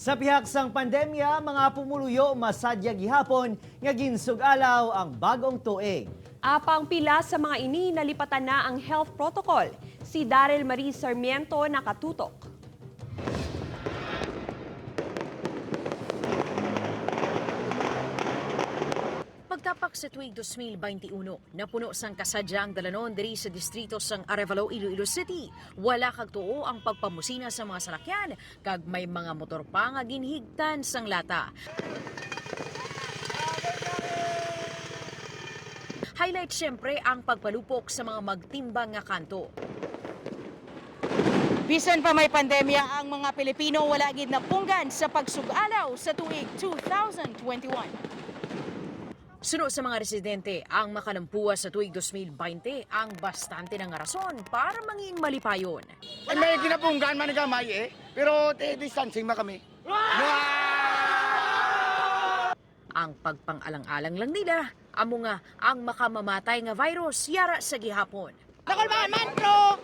Sa pihak sang pandemya, mga pumuluyo masadya gihapon nga ginsug-alaw ang bagong tuig. Apang pila sa mga ini nalipatan na ang health protocol. Si Daryl Marie Sarmiento nakatutok. Pagtapak sa tuig 2021, napuno sang kasadya ang dalanon diri sa distrito sang Arevalo, Iloilo City. Wala kag tuo ang pagpamusina sa mga salakyan, kag may mga motor pa nga ginhigtan sang lata. Highlight siyempre ang pagpalupok sa mga magtimbang nga kanto. Bisan pa may pandemya, ang mga Pilipino wala gid napunggan sa pagsug-alaw sa tuig 2021. Suno sa mga residente, ang makalampuwa sa tuig 2020 ang bastante ng rason para manging malipayon. May ginapunggan man gamay pero distancing ma kami. Ang pagpang-alang-alang lang nila, amo nga ang makamamatay nga virus yara sa gihapon. Nakulmaan man, bro!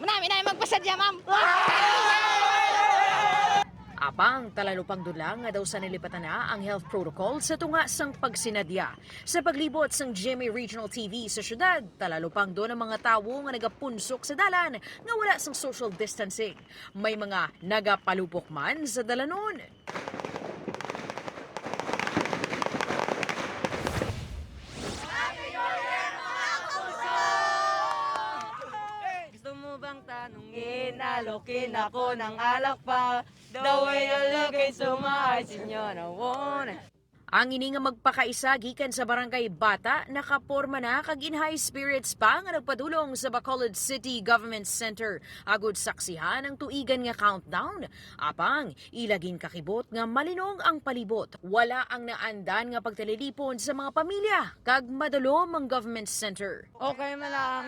Manami na magpasadya, ma'am! Apang talalupang dulang nga daw sa nilipatan na ang health protocol sa tunga sang pagsinadya. Sa paglibot sang GMA Regional TV sa syudad, talalupang doon ang mga tawo nga nagapunsok sa dalan nga wala sang social distancing. May mga nagapalupok man sa dalanon. Gusto mo bang tanungin, alokin ako ng alak pa? The way you look into my eyes, you know, wanna. Ang ini nga magpakaisa gikan sa barangay Bata, nakaporma na kag in high spirits pa nga nagpadulong sa Bacolod City Government Center. Agud saksihan ang tuigan nga countdown. Apang, ilagin kakibot nga malinong ang palibot. Wala ang naandan nga pagtalilipon sa mga pamilya, kag madulom ang Government Center. Okay man lang.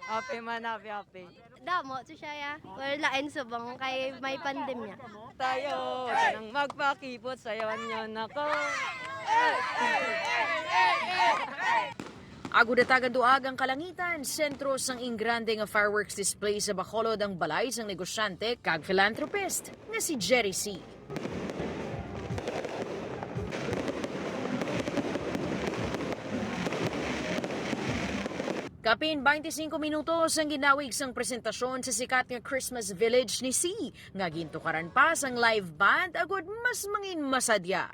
Happy man, happy. Damo to siya ya. Wala subang kay may pandemya. Tayo, nang magpakipot sayo nyo nako. Agudatagan duag ang kalangitan, sentro sang ingrande nga fireworks display sa Bacolod ang balay sang negosyante kag philanthropist nga si Jerry C. Kapin 25 minutos ang ginawig sang presentasyon sa sikat nga Christmas Village ni C. Nga gintukaran pa sang live band agud mas mangin masadya.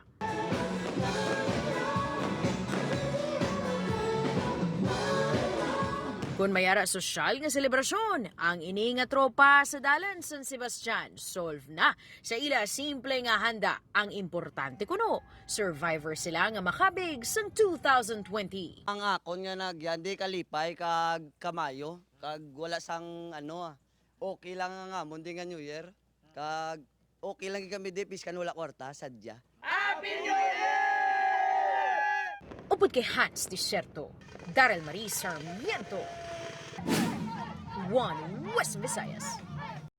Kung mayara sosyal nga selebrasyon, ang ini nga tropa sa dalan San Sebastian solve na sa ila simple nga handa. Ang importante kuno, survivor sila nga makabig sang 2020. Ang akon nga nagyandi kalipay kag kamayo kag wala sang okay lang nga mundi nga New Year kag okay lang kami di piskan wala kwarta sadya. Upod kay Hans Diserto, Daryl Marie Sarmiento, One West Visayas.